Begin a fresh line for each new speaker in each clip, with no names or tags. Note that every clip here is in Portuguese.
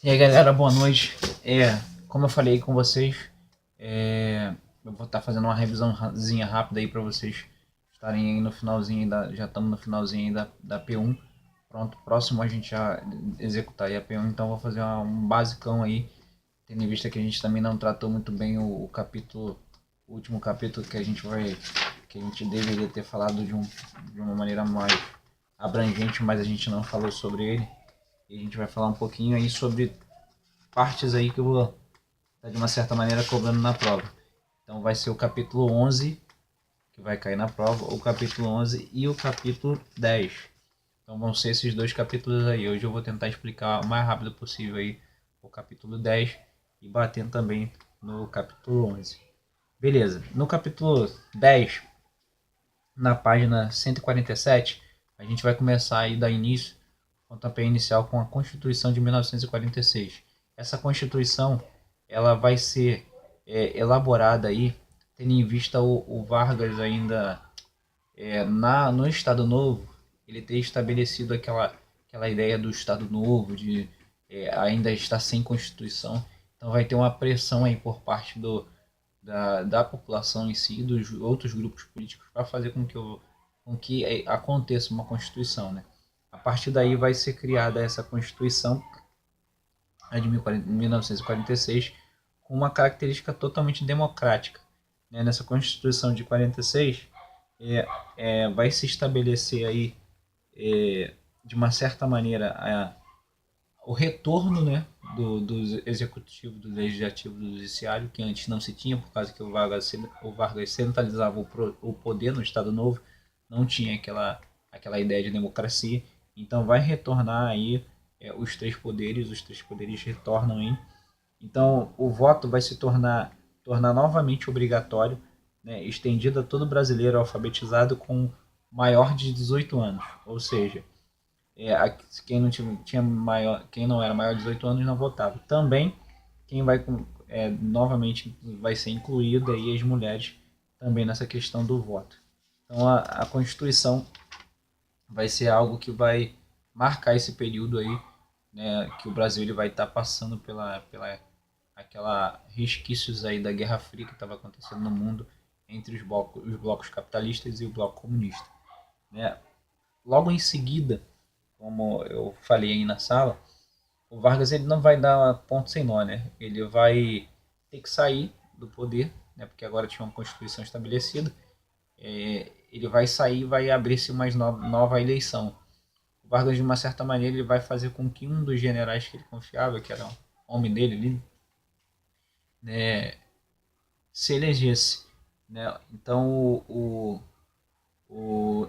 E aí galera, boa noite. Como eu falei com vocês, eu vou estar fazendo uma revisãozinha rápida aí para vocês estarem aí no finalzinho já estamos no finalzinho aí da P1. Pronto, próximo a gente já executar aí a P1, então vou fazer um basicão aí, tendo em vista que a gente também não tratou muito bem o capítulo, o último capítulo que a gente deveria ter falado de uma maneira mais abrangente, mas a gente não falou sobre ele. E a gente vai falar um pouquinho aí sobre partes aí que eu vou estar de uma certa maneira cobrando na prova. Então vai ser o capítulo 11 que vai cair na prova, o capítulo 11 e o capítulo 10. Então vão ser esses dois capítulos aí. Hoje eu vou tentar explicar o mais rápido possível aí o capítulo 10 e batendo também no capítulo 11. Beleza, no capítulo 10, na página 147, a gente vai começar aí dar início, pontapé inicial, com a Constituição de 1946. Essa Constituição ela vai ser elaborada aí, tendo em vista o Vargas ainda no Estado Novo, ele ter estabelecido aquela ideia do Estado Novo, de ainda estar sem Constituição. Então vai ter uma pressão aí por parte da população em si, dos outros grupos políticos, para fazer com que aconteça uma Constituição. Né? A partir daí vai ser criada essa Constituição, a de 1946, com uma característica totalmente democrática. Né? Nessa Constituição de 46, vai se estabelecer aí, de uma certa maneira, o retorno, né, do executivo, do legislativo, do judiciário, que antes não se tinha, por causa que o Vargas centralizava o poder no Estado Novo, não tinha aquela ideia de democracia. Então vai retornar aí os três poderes retornam aí. Então o voto vai se tornar novamente obrigatório, né, estendido a todo brasileiro alfabetizado com maior de 18 anos, ou seja, quem não tinha maior, quem não era maior de 18 anos não votava. Também quem vai novamente vai ser incluída aí as mulheres também nessa questão do voto. Então a Constituição vai ser algo que vai marcar esse período aí, né, que o Brasil ele vai estar passando pela aquela resquícios aí da Guerra Fria que estava acontecendo no mundo entre os blocos capitalistas e o bloco comunista. Né? Logo em seguida, como eu falei aí na sala, o Vargas ele não vai dar ponto sem nó, né? Ele vai ter que sair do poder, né? Porque agora tinha uma constituição estabelecida. Ele vai sair e vai abrir-se uma nova eleição. O Vargas, de uma certa maneira, ele vai fazer com que um dos generais que ele confiava, que era o homem dele ali, né, se elegesse. Né? Então o, o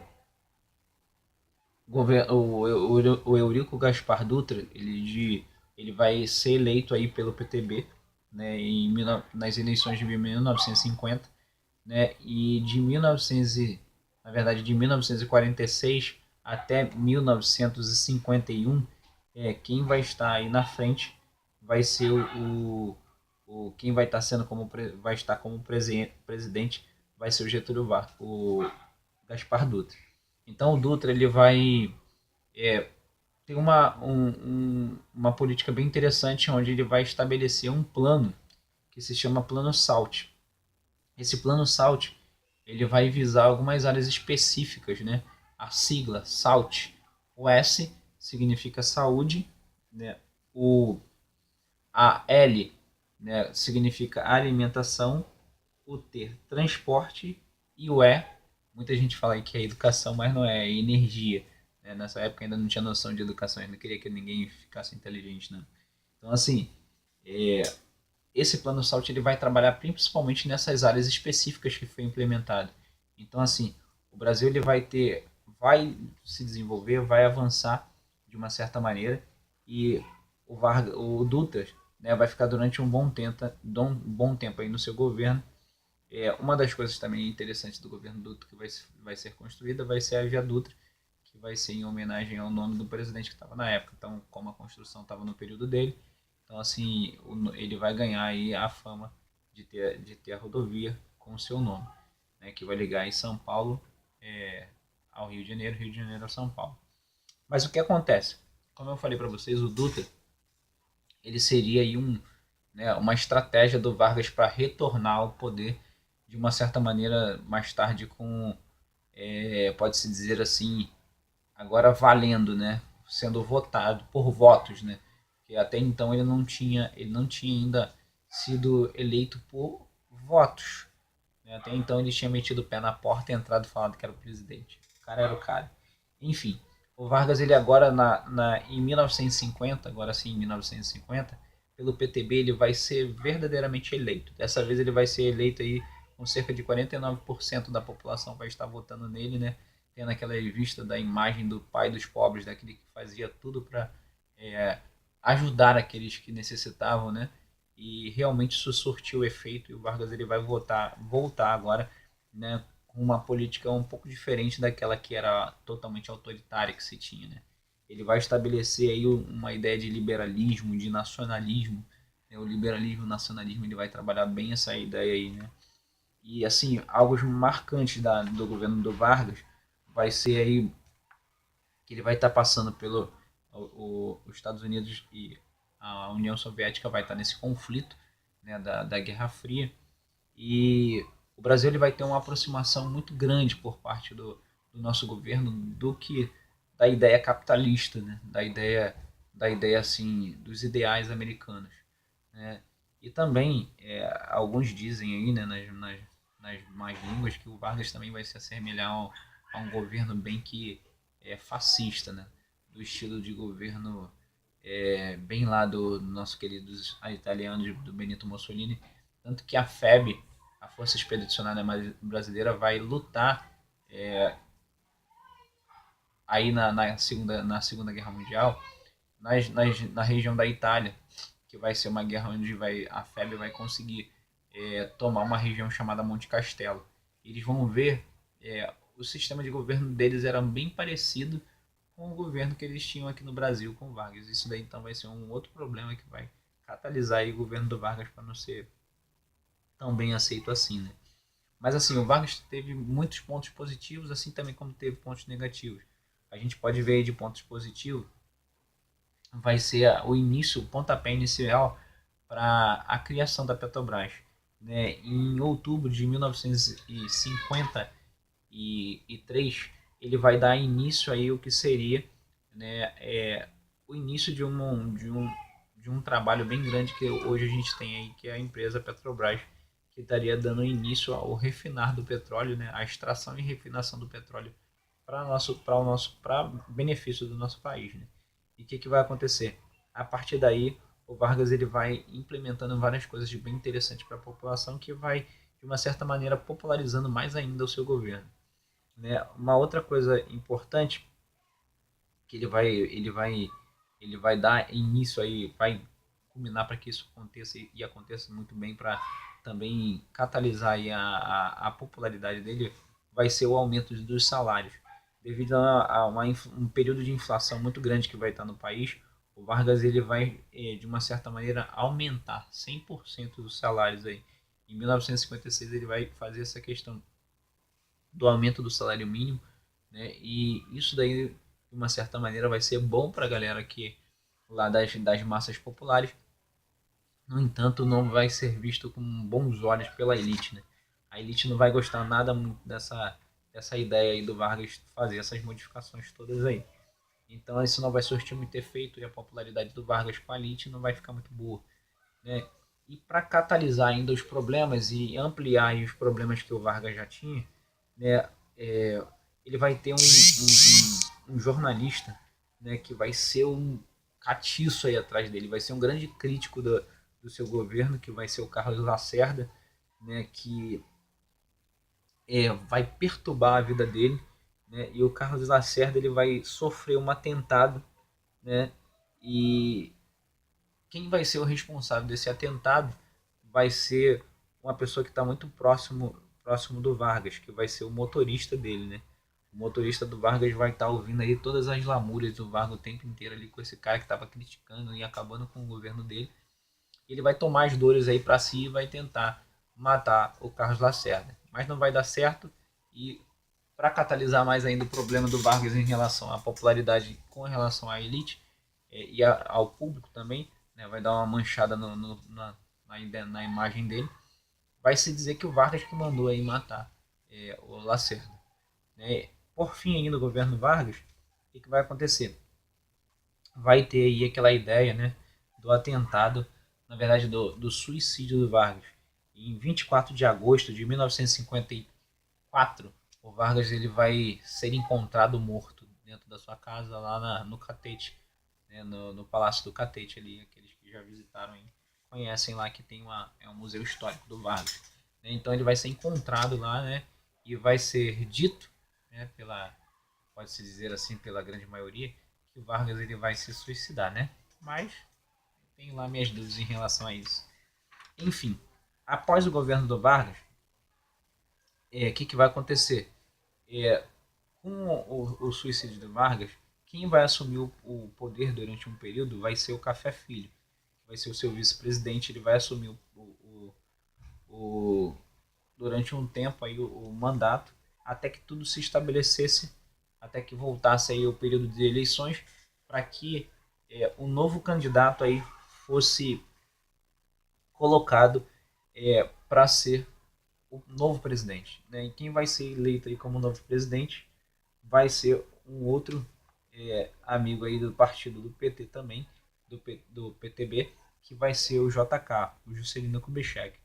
Eurico Gaspar Dutra, ele vai ser eleito aí pelo PTB, né, nas eleições de 1950, né, e na verdade de 1946 até 1951, quem vai estar aí na frente vai ser quem vai estar sendo vai estar como presidente vai ser o Getúlio Vargas, o Gaspar Dutra. Então o Dutra ele vai ter uma política bem interessante onde ele vai estabelecer um plano que se chama Plano SALT. Esse Plano SALT ele vai visar algumas áreas específicas, né? A sigla SALT, o S significa saúde, né? A L, né, significa alimentação, o T transporte e o E, muita gente fala aí que é educação, mas não é energia. Né? Nessa época ainda não tinha noção de educação, ainda queria que ninguém ficasse inteligente, né? Então assim, é, esse plano SALT ele vai trabalhar principalmente nessas áreas específicas que foi implementado. Então assim, o Brasil ele vai se desenvolver, vai avançar de uma certa maneira e o Dutra, né, vai ficar durante um bom tempo aí no seu governo. Uma das coisas também interessantes do governo Dutra que vai ser construída vai ser a Via Dutra, que vai ser em homenagem ao nome do presidente que estava na época. Então, como a construção estava no período dele, então assim ele vai ganhar aí a fama de ter a rodovia com o seu nome, né, que vai ligar em São Paulo ao Rio de Janeiro, Rio de Janeiro a São Paulo. Mas o que acontece? Como eu falei para vocês, o Dutra ele seria aí né, uma estratégia do Vargas para retornar ao poder de uma certa maneira mais tarde com, pode-se dizer assim, agora valendo, né, sendo votado por votos, né, que até então ele não tinha ainda sido eleito por votos, né? Até então ele tinha metido o pé na porta, entrado e falado que era o presidente. O cara era o cara. Enfim, o Vargas ele agora em 1950, agora sim em 1950, pelo PTB ele vai ser verdadeiramente eleito. Dessa vez ele vai ser eleito aí com cerca de 49% da população vai estar votando nele, né? Tendo aquela vista da imagem do pai dos pobres, daquele que fazia tudo para é, ajudar aqueles que necessitavam, né? E realmente isso surtiu efeito e o Vargas ele vai voltar agora, né, com uma política um pouco diferente daquela que era totalmente autoritária que se tinha, né? Ele vai estabelecer aí uma ideia de liberalismo, de nacionalismo, né? O liberalismo, o nacionalismo, ele vai trabalhar bem essa ideia aí, né? E assim, algo marcantes do governo do Vargas vai ser aí que ele vai estar passando pelo os Estados Unidos e a União Soviética vai estar nesse conflito, né, da Guerra Fria, e o Brasil ele vai ter uma aproximação muito grande por parte do nosso governo do que da ideia capitalista, né, da ideia assim dos ideais americanos, né? E também alguns dizem aí, né, nas más línguas que o Vargas também vai se assemelhar a um governo bem que fascista, né, do estilo de governo bem lá do nosso querido italiano do Benito Mussolini, tanto que a FEB, a Força Expedicionária Brasileira, vai lutar aí na segunda Guerra Mundial na região da Itália, que vai ser uma guerra onde a FEB vai conseguir tomar uma região chamada Monte Castelo. Eles vão ver o sistema de governo deles era bem parecido com o governo que eles tinham aqui no Brasil com o Vargas. Isso daí então vai ser um outro problema que vai catalisar aí o governo do Vargas para não ser tão bem aceito assim, né? Mas assim, o Vargas teve muitos pontos positivos, assim também como teve pontos negativos. A gente pode ver aí de pontos positivos, vai ser o início, o pontapé inicial para a criação da Petrobras. Né? Em outubro de 1953, ele vai dar início aí o que seria, né, o início de um trabalho bem grande que hoje a gente tem aí, que é a empresa Petrobras, que estaria dando início ao refinar do petróleo, né, a extração e refinação do petróleo para benefício do nosso país. Né? E o que vai acontecer? A partir daí, o Vargas ele vai implementando várias coisas bem interessantes para a população que vai, de uma certa maneira, popularizando mais ainda o seu governo. Né? Uma outra coisa importante que ele vai dar início aí, vai culminar para que isso aconteça e aconteça muito bem para também catalisar aí a popularidade dele, vai ser o aumento dos salários. Devido um período de inflação muito grande que vai estar no país, o Vargas ele vai, de uma certa maneira, aumentar 100% dos salários aí. Em 1956 ele vai fazer essa questão do aumento do salário mínimo, né? E isso daí, de uma certa maneira, vai ser bom para a galera que lá das massas populares. No entanto, não vai ser visto com bons olhos pela elite, né? A elite não vai gostar nada muito dessa ideia aí do Vargas fazer essas modificações todas aí. Então isso não vai surtir muito efeito e a popularidade do Vargas com a elite não vai ficar muito boa, né? E para catalisar ainda os problemas e ampliar os problemas que o Vargas já tinha, né, ele vai ter um jornalista, né, que vai ser um catiço aí atrás dele, vai ser um grande crítico do seu governo, que vai ser o Carlos Lacerda, né, que vai perturbar a vida dele, né, e o Carlos Lacerda ele vai sofrer um atentado, né, e quem vai ser o responsável desse atentado vai ser uma pessoa que está muito próximo do Vargas, que vai ser o motorista dele, né? O motorista do Vargas vai estar ouvindo aí todas as lamúrias do Vargas o tempo inteiro ali com esse cara que estava criticando e acabando com o governo dele. Ele vai tomar as dores aí para si e vai tentar matar o Carlos Lacerda. Mas não vai dar certo e para catalisar mais ainda o problema do Vargas em relação à popularidade com relação à elite ao público também, né, vai dar uma manchada na imagem dele, vai se dizer que o Vargas que mandou aí matar o Lacerda. Né? Por fim, ainda o governo Vargas, o que vai acontecer? Vai ter aí aquela ideia, né, do atentado, na verdade do suicídio do Vargas. Em 24 de agosto de 1954, o Vargas ele vai ser encontrado morto dentro da sua casa lá no Catete, né, no Palácio do Catete ali, aqueles que já visitaram aí, conhecem lá que tem um museu histórico do Vargas. Né? Então ele vai ser encontrado lá, né, e vai ser dito, né, pode-se dizer assim, pela grande maioria, que o Vargas ele vai se suicidar, né? Mas tenho lá minhas dúvidas em relação a isso. Enfim, após o governo do Vargas, que vai acontecer? É, com o suicídio do Vargas, quem vai assumir o poder durante um período vai ser o Café Filho, que vai ser o seu vice-presidente. Ele vai assumir o durante um tempo aí o mandato, até que tudo se estabelecesse, até que voltasse aí o período de eleições, para que o novo candidato aí fosse colocado para ser o novo presidente. Né? E quem vai ser eleito aí como novo presidente vai ser um outro amigo aí do partido do PT também, do PTB, que vai ser o JK, o Juscelino Kubitschek.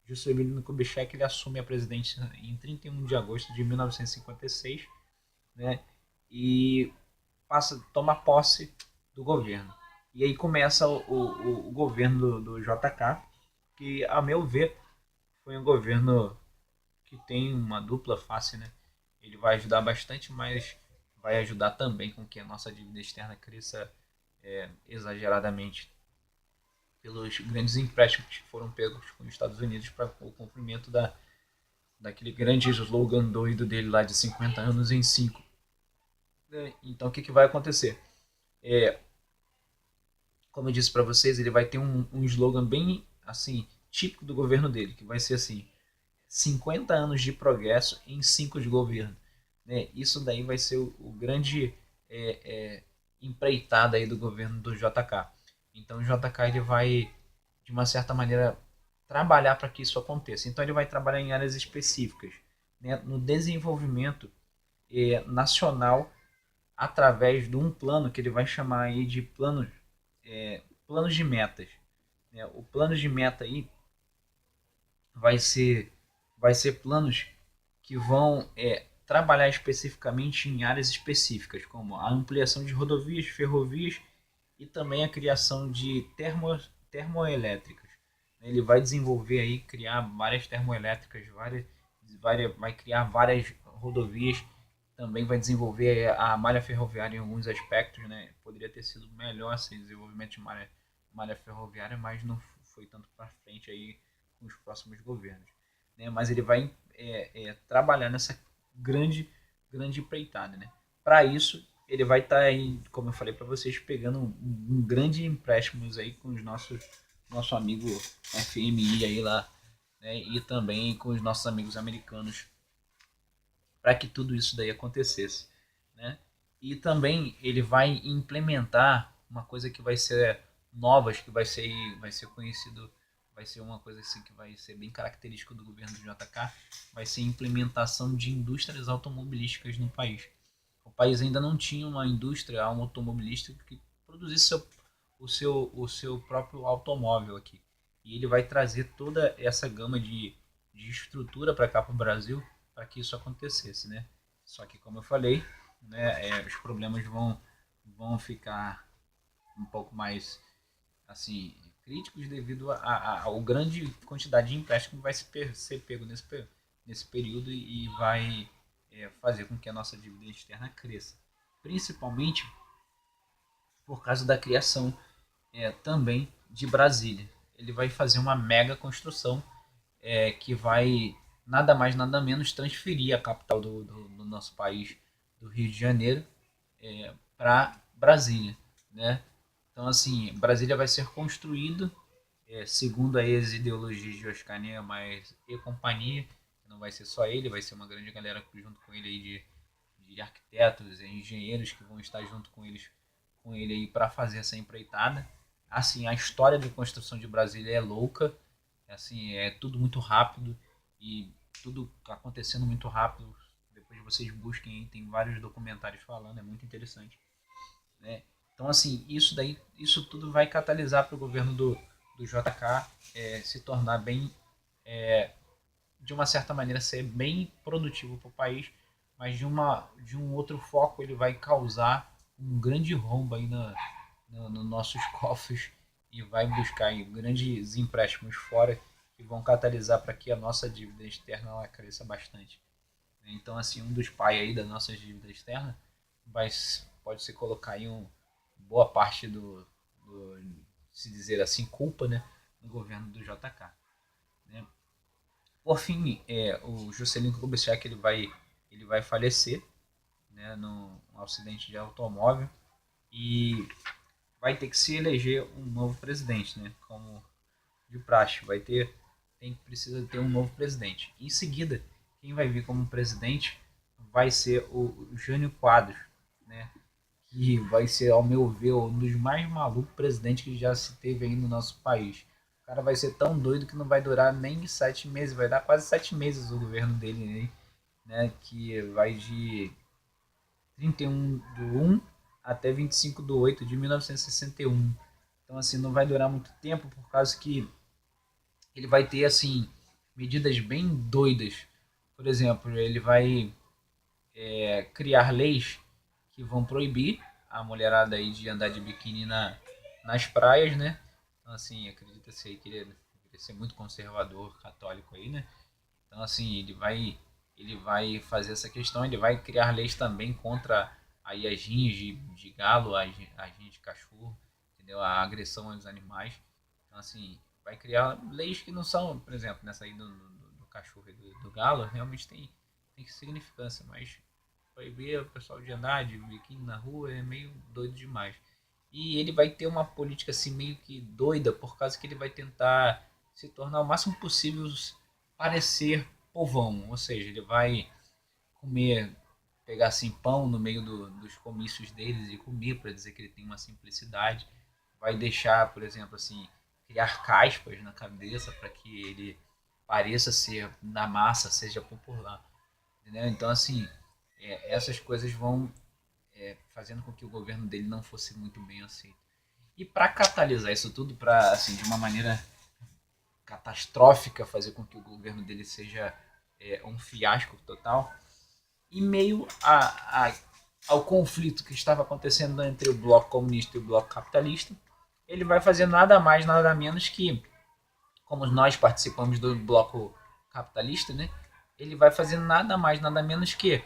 Juscelino Kubitschek ele assume a presidência em 31 de agosto de 1956, né? E toma posse do governo. E aí começa o governo do JK, que, a meu ver, foi um governo que tem uma dupla face, né? Ele vai ajudar bastante, mas vai ajudar também com que a nossa dívida externa cresça exageradamente pelos grandes empréstimos que foram pegos com os Estados Unidos para o cumprimento daquele grande slogan doido dele lá de 50 anos em 5. Então o que vai acontecer? Como eu disse para vocês, ele vai ter um slogan bem assim típico do governo dele, que vai ser assim: 50 anos de progresso em 5 de governo. Né? Isso daí vai ser o grande empreitada aí do governo do JK. Então o JK ele vai, de uma certa maneira, trabalhar para que isso aconteça. Então ele vai trabalhar em áreas específicas, né? No desenvolvimento nacional através de um plano que ele vai chamar aí de planos de metas. Né? O plano de meta aí vai ser, vai ser planos que vão trabalhar especificamente em áreas específicas, como a ampliação de rodovias, ferrovias e também a criação de termoelétricas. Ele vai desenvolver aí, criar várias termoelétricas, vai criar várias rodovias, também vai desenvolver a malha ferroviária em alguns aspectos, né? Poderia ter sido melhor esse desenvolvimento de malha ferroviária, mas não foi tanto para frente aí com os próximos governos. Né? Mas ele vai trabalhar nessa grande empreitada. Né? Para isso, ele vai estar aí, como eu falei para vocês, pegando um grande empréstimos aí com os nosso amigo FMI aí lá, né? E também com os nossos amigos americanos para que tudo isso daí acontecesse, né? E também ele vai implementar uma coisa que vai ser novas, que vai ser conhecido, vai ser uma coisa assim que vai ser bem característica do governo do JK, vai ser a implementação de indústrias automobilísticas no país. O país ainda não tinha uma indústria automobilística que produzisse o seu próprio automóvel aqui. E ele vai trazer toda essa gama de estrutura para cá para o Brasil para que isso acontecesse, né? Só que, como eu falei, né, os problemas vão ficar um pouco mais assim críticos devido ao grande quantidade de empréstimo que vai ser pego nesse período e vai fazer com que a nossa dívida externa cresça, principalmente por causa da criação também de Brasília. Ele vai fazer uma mega construção que vai nada mais nada menos transferir a capital do nosso país, do Rio de Janeiro, para Brasília, né? Então assim, Brasília vai ser construído segundo aí as ideologias de Oscar Niemeyer e companhia. Não vai ser só ele, vai ser uma grande galera junto com ele aí de arquitetos e engenheiros que vão estar junto com ele aí para fazer essa empreitada. assim, a história de construção de Brasília é louca, assim, é tudo muito rápido e tudo acontecendo muito rápido. Depois vocês busquem aí, tem vários documentários falando, é muito interessante, né? Então, assim, isso tudo vai catalisar para o governo do JK se tornar bem, de uma certa maneira, ser bem produtivo para o país, mas de um outro foco ele vai causar um grande rombo aí nos nossos cofres e vai buscar aí grandes empréstimos fora que vão catalisar para que a nossa dívida externa ela cresça bastante. Então, assim, um dos pais aí da nossa dívida externa vai, pode se colocar aí boa parte do, se dizer assim, culpa, né, no governo do JK. Né? Por fim, o Juscelino Kubitschek ele vai falecer, né, num acidente de automóvel e vai ter que se eleger um novo presidente, né, como de praxe, precisa ter um novo presidente. Em seguida, quem vai vir como presidente vai ser o Jânio Quadros, né, que vai ser, ao meu ver, um dos mais malucos presidentes que já se teve aí no nosso país. O cara vai ser tão doido que não vai durar nem 7 meses, vai dar quase 7 meses o governo dele, né? Que vai de 31/1 até 25/8 de 1961. Então, assim, não vai durar muito tempo por causa que ele vai ter, assim, medidas bem doidas. Por exemplo, ele vai criar leis que vão proibir a mulherada aí de andar de biquíni nas praias, né? Então, assim, acredita-se aí que ele vai ser muito conservador, católico aí, né? Então, assim, ele vai fazer essa questão, ele vai criar leis também contra aí as rinhas de galo, as rinhas de cachorro, entendeu? A agressão aos animais. Então, assim, vai criar leis que não são, por exemplo, nessa aí do cachorro e do galo, realmente tem significância, mas proibir o pessoal de andar de biquíni na rua é meio doido demais. E ele vai ter uma política assim meio que doida, por causa que ele vai tentar se tornar o máximo possível parecer povão, ou seja, ele vai comer, pegar assim pão no meio dos comícios deles e comer para dizer que ele tem uma simplicidade, vai deixar, por exemplo, assim, criar caspas na cabeça para que ele pareça ser na massa, seja popular, entendeu? Então, assim, essas coisas vão fazendo com que o governo dele não fosse muito bem aceito. E para catalisar isso tudo, para assim, de uma maneira catastrófica, fazer com que o governo dele seja um fiasco total, em meio ao conflito que estava acontecendo entre o bloco comunista e o bloco capitalista, ele vai fazer nada mais, nada menos que, como nós participamos do bloco capitalista, né? Ele vai fazer nada mais, nada menos que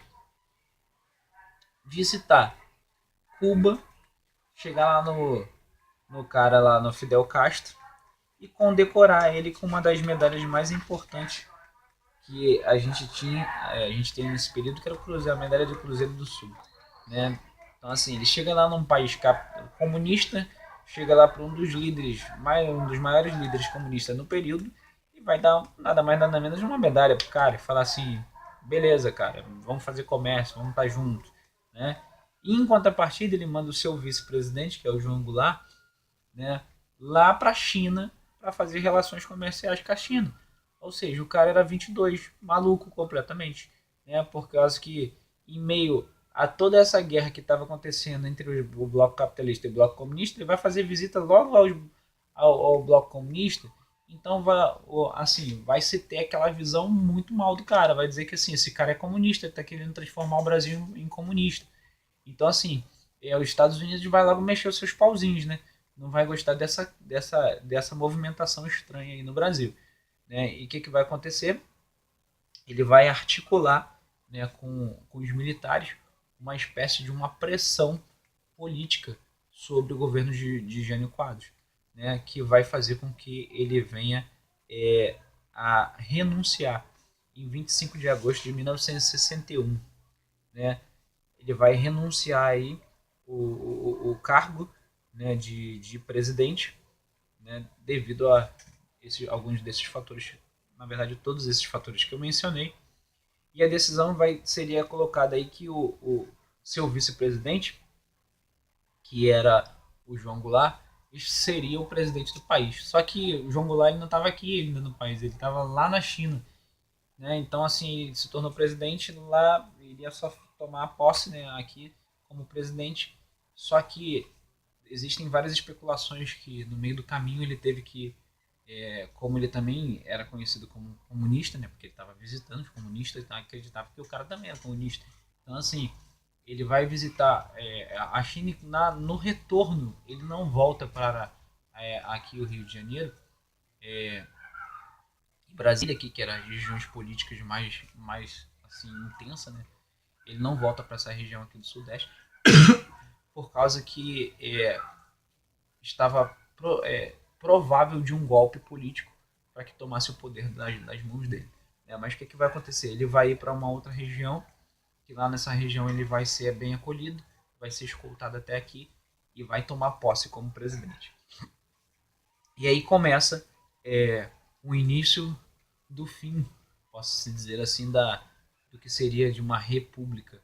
visitar Cuba, chegar lá no cara lá no Fidel Castro e condecorar ele com uma das medalhas mais importantes que a gente tem nesse período, que era o Cruzeiro, a medalha de Cruzeiro do Sul, né? Então, assim, ele chega lá num país comunista, chega lá para um dos líderes, um dos maiores líderes comunistas no período, e vai dar nada mais nada menos uma medalha pro cara e falar assim, beleza, cara, vamos fazer comércio, vamos estar juntos, né? E em contrapartida ele manda o seu vice-presidente, que é o João Goulart, né, lá para a China para fazer relações comerciais com a China. Ou seja, o cara era 22, maluco completamente, né, por causa que em meio a toda essa guerra que estava acontecendo entre o bloco capitalista e o bloco comunista, ele vai fazer visita logo ao bloco comunista. Então vai se ter aquela visão muito mal do cara, vai dizer que assim, esse cara é comunista, está querendo transformar o Brasil em comunista. Então, assim, os Estados Unidos vai logo mexer os seus pauzinhos, né? Não vai gostar dessa movimentação estranha aí no Brasil, né? E o que vai acontecer? Ele vai articular, né, com os militares uma espécie de uma pressão política sobre o governo de Jânio Quadros, né? Que vai fazer com que ele venha a renunciar em 25 de agosto de 1961, né? Ele vai renunciar aí o cargo, né, de presidente, né, devido a alguns desses fatores, na verdade todos esses fatores que eu mencionei, e a decisão seria colocada aí que o seu vice-presidente, que era o João Goulart, seria o presidente do país. Só que o João Goulart ele não estava aqui ainda no país, ele estava lá na China, né? Então assim, ele se tornou presidente lá, iria só tomar posse, né, aqui como presidente. Só que existem várias especulações que no meio do caminho ele teve que, como ele também era conhecido como comunista, né, porque ele estava visitando os comunistas, então acreditava que o cara também era comunista. Então assim, ele vai visitar a China no retorno, ele não volta para aqui o Rio de Janeiro, Brasília aqui, que eram as regiões políticas mais assim intensa, né? Ele não volta para essa região aqui do Sudeste por causa que estava provável de um golpe político para que tomasse o poder das mãos dele. Mas o que vai acontecer? Ele vai ir para uma outra região, que lá nessa região ele vai ser bem acolhido, vai ser escoltado até aqui e vai tomar posse como presidente. E aí começa o início do fim, posso se dizer assim, do que seria de uma república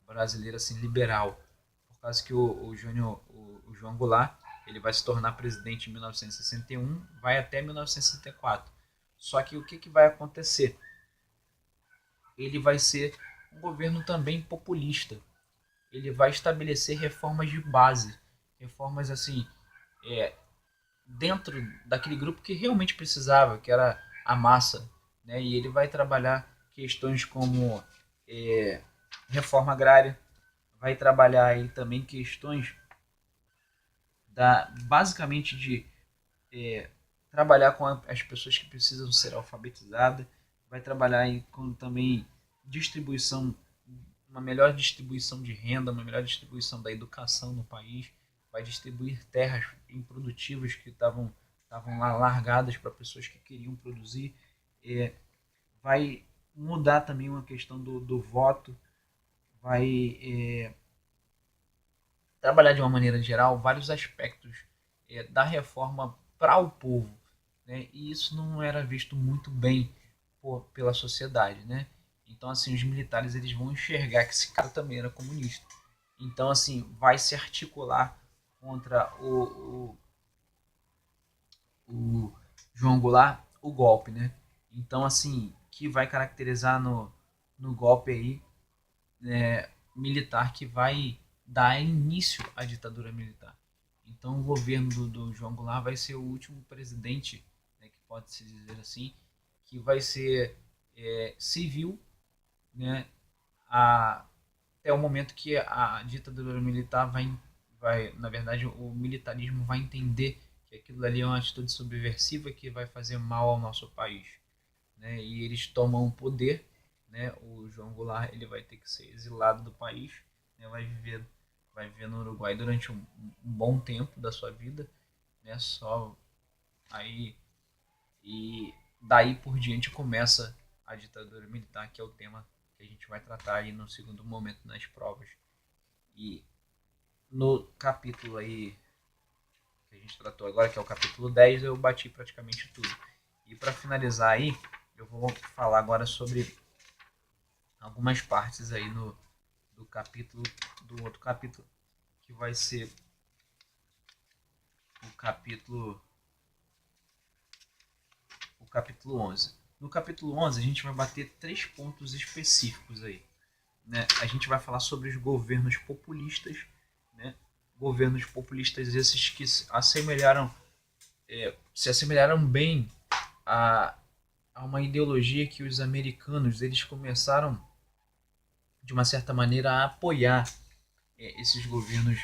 brasileira assim, liberal. Por causa que o João Goulart ele vai se tornar presidente em 1961, vai até 1964. Só que o que vai acontecer? Ele vai ser um governo também populista. Ele vai estabelecer reformas de base, reformas assim, é, dentro daquele grupo que realmente precisava, que era a massa, né? E ele vai trabalhar questões como reforma agrária, vai trabalhar aí também questões basicamente de trabalhar com as pessoas que precisam ser alfabetizadas, vai trabalhar aí com também distribuição, uma melhor distribuição de renda, uma melhor distribuição da educação no país, vai distribuir terras improdutivas que estavam lá largadas para pessoas que queriam produzir, vai mudar também uma questão do voto, vai trabalhar de uma maneira geral vários aspectos da reforma para o povo, né? E isso não era visto muito bem pela sociedade, né? Então assim os militares eles vão enxergar que esse cara também era comunista. Então assim vai se articular contra o João Goulart o golpe, né? Então assim que vai caracterizar no golpe aí militar que vai dar início à ditadura militar. Então o governo do João Goulart vai ser o último presidente, né, que pode se dizer assim, que vai ser civil, né, até o momento que a ditadura militar na verdade, o militarismo vai entender que aquilo ali é uma atitude subversiva que vai fazer mal ao nosso país, né? E eles tomam o poder, né? O João Goulart ele vai ter que ser exilado do país, né? Vai viver no Uruguai durante um bom tempo da sua vida, né? Só aí e daí por diante começa a ditadura militar, que é o tema que a gente vai tratar aí no segundo momento nas provas. E no capítulo aí que a gente tratou agora, que é o capítulo 10, eu bati praticamente tudo. E para finalizar aí, eu vou falar agora sobre algumas partes aí do capítulo, do outro capítulo, que vai ser o capítulo, o capítulo 11. No capítulo 11 a gente vai bater três pontos específicos aí, né? A gente vai falar sobre os governos populistas, né? Governos populistas esses que se assemelharam bem a, a uma ideologia que os americanos eles começaram de uma certa maneira a apoiar esses governos,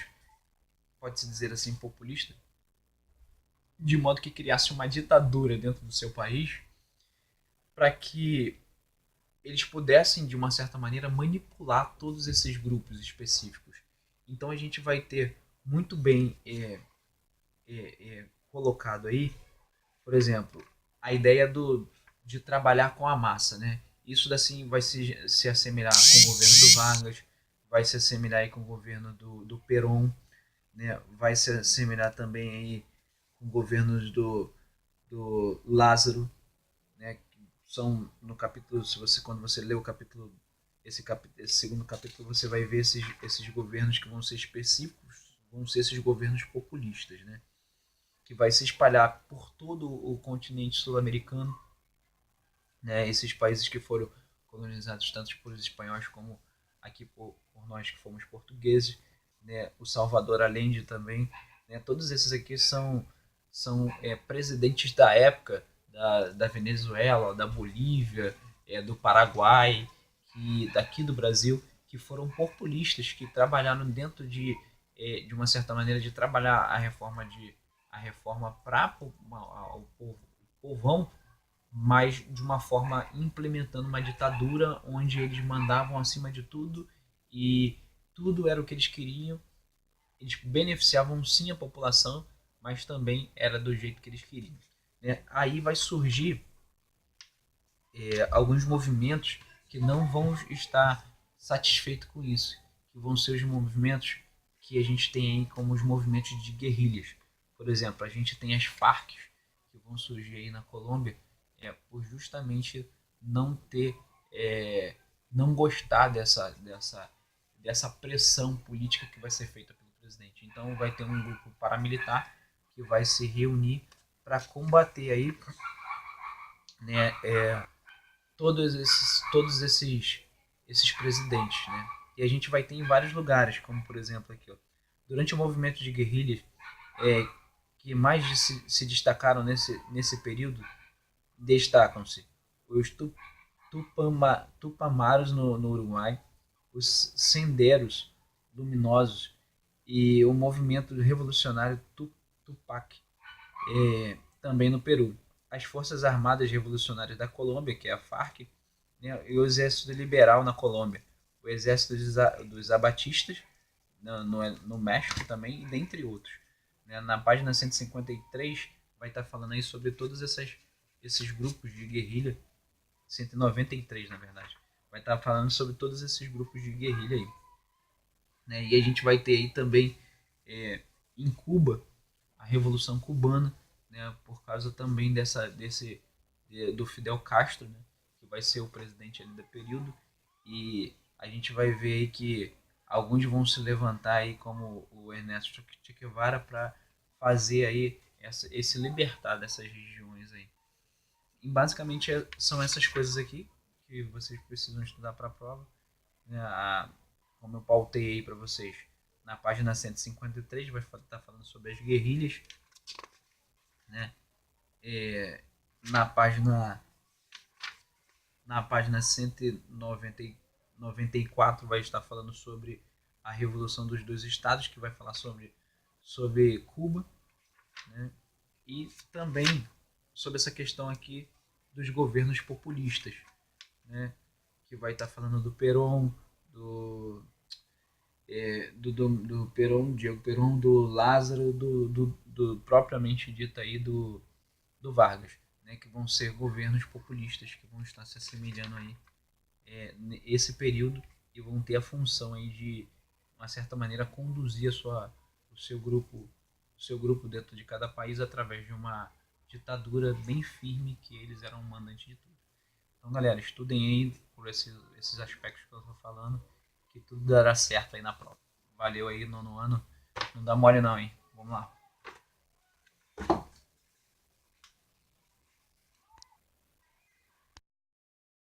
pode-se dizer assim, populistas, de modo que criasse uma ditadura dentro do seu país para que eles pudessem, de uma certa maneira, manipular todos esses grupos específicos. Então a gente vai ter muito bem colocado aí, por exemplo, a ideia de trabalhar com a massa, né? Isso assim vai se assemelhar com o governo do Vargas, vai se assemelhar aí com o governo do Perón, né? Vai se assemelhar também aí com governos do Lázaro, né? São no capítulo, se você quando você lê o capítulo esse segundo capítulo você vai ver esses governos que vão ser específicos, vão ser esses governos populistas, né? que vai se espalhar por todo o continente sul-americano, né? Esses países que foram colonizados tanto por os espanhóis como aqui por nós que fomos portugueses, né? O Salvador Allende também, né? Todos esses aqui são presidentes da época da Venezuela, da Bolívia, do Paraguai, que daqui do Brasil, que foram populistas, que trabalharam dentro de uma certa maneira de trabalhar a reforma para o povão, mas de uma forma implementando uma ditadura onde eles mandavam acima de tudo e tudo era o que eles queriam. Eles beneficiavam sim a população, mas também era do jeito que eles queriam, né? Aí vai surgir alguns movimentos que não vão estar satisfeitos com isso, que vão ser os movimentos que a gente tem aí como os movimentos de guerrilhas. Por exemplo, a gente tem as Farc, que vão surgir aí na Colômbia, por justamente não ter, não gostar dessa pressão política que vai ser feita pelo presidente. Então vai ter um grupo paramilitar que vai se reunir para combater aí, né, esses presidentes, né? E a gente vai ter em vários lugares, como por exemplo aqui, ó, durante o movimento de guerrilhas, que mais se destacaram nesse período, destacam-se os Tupamaros no Uruguai, os Senderos Luminosos e o movimento revolucionário Tupac, também no Peru. As Forças Armadas Revolucionárias da Colômbia, que é a Farc, né, e o Exército Liberal na Colômbia, o Exército dos Abatistas no México também, e dentre outros. Né, na página 153 vai estar falando aí sobre todos esses grupos de guerrilha, 193 na verdade, vai estar falando sobre todos esses grupos de guerrilha aí. Né, e a gente vai ter aí também em Cuba a Revolução Cubana, né, por causa também do Fidel Castro, né, que vai ser o presidente ali do período, e a gente vai ver aí que alguns vão se levantar aí como o Ernesto Che Guevara para fazer aí esse libertar dessas regiões aí. E basicamente são essas coisas aqui que vocês precisam estudar para a prova, né, como eu pautei aí para vocês. Na página 153 vai estar falando sobre as guerrilhas, né? Na página 194 vai estar falando sobre a Revolução dos Dois Estados, que vai falar sobre Cuba, né? E também sobre essa questão aqui dos governos populistas, né? Que vai estar falando do Perón, do Perón, Diego Perón, do Lázaro, do propriamente dito aí do Vargas, né, que vão ser governos populistas que vão estar se assemelhando aí nesse período e vão ter a função aí de uma certa maneira conduzir o seu grupo dentro de cada país através de uma ditadura bem firme que eles eram mandantes de tudo. Então, galera, estudem aí por esses aspectos que eu estou falando, que tudo dará certo aí na prova. Valeu aí, nono ano. Não dá mole não, hein? Vamos lá.